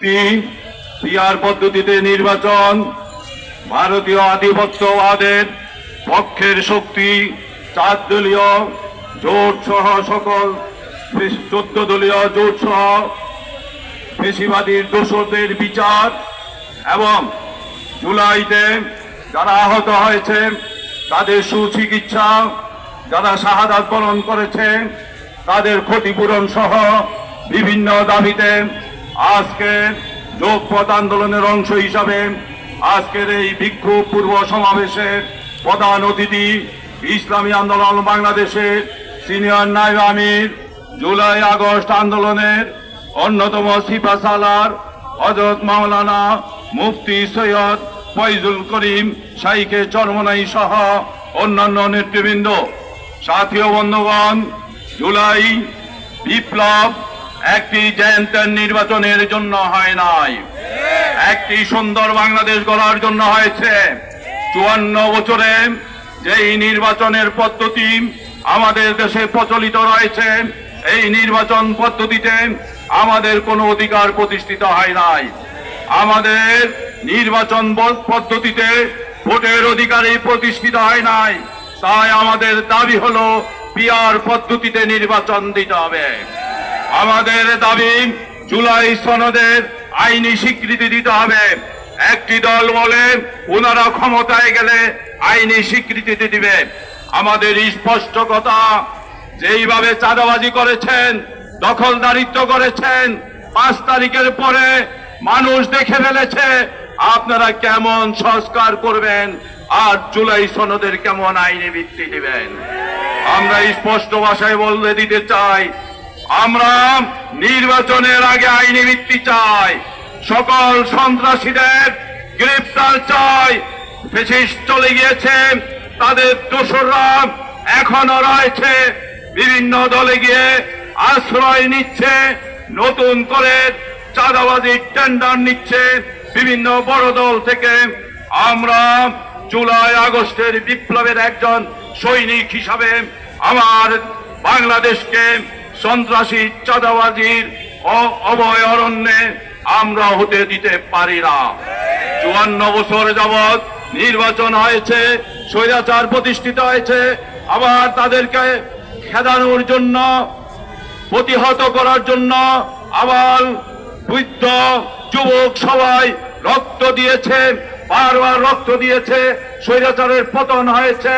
ভিত্তি পিআর পদ্ধতিতে নির্বাচন ভারতীয় আধিপত্যবাদের পক্ষের শক্তি 4 দলীয় জোট সহ সকল 14 দলীয় জোট সহ পেশিবাদীর দোষরদের বিচার এবং জুলাইতে যারা আহত হয়েছে তাদের সুচিকিৎসা, যারা শাহাদাত বরণ করেছে তাদের ক্ষতিপূরণ সহ বিভিন্ন দাবিতে আজকে লোকপথ আন্দোলনের অংশ হিসাবে আজকের এই বিক্ষোভ পূর্ব সমাবেশের প্রধান অতিথি ইসলামী আন্দোলন বাংলাদেশের সিনিয়র নায়েব আমির, জুলাই আগস্ট আন্দোলনের অন্যতম সিপাহসালার হযরত মাওলানা মুফতি সৈয়দ ফয়জুল করিম শাইখে চরমনাই সহ অন্যান্য নেতৃবৃন্দ। সাথী ও বন্ধুগণ, জুলাই বিপ্লব একটি জেন্টের নির্বাচনের জন্য হয় নাই, একটি সুন্দর বাংলাদেশ গড়ার জন্য হয়েছে। 54 বছরে যেই নির্বাচনের পদ্ধতি আমাদের দেশে প্রচলিত রয়েছে, এই নির্বাচন পদ্ধতিতে আমাদের কোনো অধিকার প্রতিষ্ঠিত হয় নাই। আমাদের নির্বাচন পদ্ধতিতে ভোটের অধিকারই প্রতিষ্ঠিত হয় নাই। তাই আমাদের দাবি হলো পিআর পদ্ধতিতে নির্বাচন দিতে হবে। আমাদের দাবি জুলাই সনদের আইনি স্বীকৃতি দিতে হবে। একটি দল বলে ওনারা ক্ষমতায় গেলে আইনি স্বীকৃতি দিবে। আমাদের স্পষ্ট কথা, যেইভাবে চাঁদাবাজি করেছেন, দখলদারিত্ব করেছেন, 5 তারিখের পরে মানুষ দেখে ফেলেছে আপনারা কেমন সংস্কার করবেন আর জুলাই সনদের কেমন আইনি ভিত্তি দিবেন। আমরা স্পষ্ট ভাষায় বলে দিতে চাই, আমরা নির্বাচনের আগে আইনি ভিত্তি চাই, সকল সন্ত্রাসীদের গ্রেফতার চাই। ফ্যাসিস্ট চলে গিয়েছে, তাদের দোসররা এখনো রয়েছে, বিভিন্ন দলে গিয়ে আশ্রয় নিচ্ছে, নতুন করে চাঁদাবাজির টেন্ডার নিচ্ছে বিভিন্ন বড় দল থেকে। আমরা জুলাই আগস্টের বিপ্লবের একজন সৈনিক হিসাবে আমার বাংলাদেশকে সন্ত্রাসী চাঁদাবাজির অভয়ারণ্যে আমরা হতে দিতে পারি না। 54 বছর যাবৎ নির্বাচন হয়েছে, স্বৈরাচার প্রতিষ্ঠিত হয়েছে, আবার তাদেরকে খেদানোর জন্য, প্রতিহত করার জন্য আবার বৃদ্ধ যুবক সবাই রক্ত দিয়েছে, বারবার রক্ত দিয়েছে, স্বৈরাচারের পতন হয়েছে।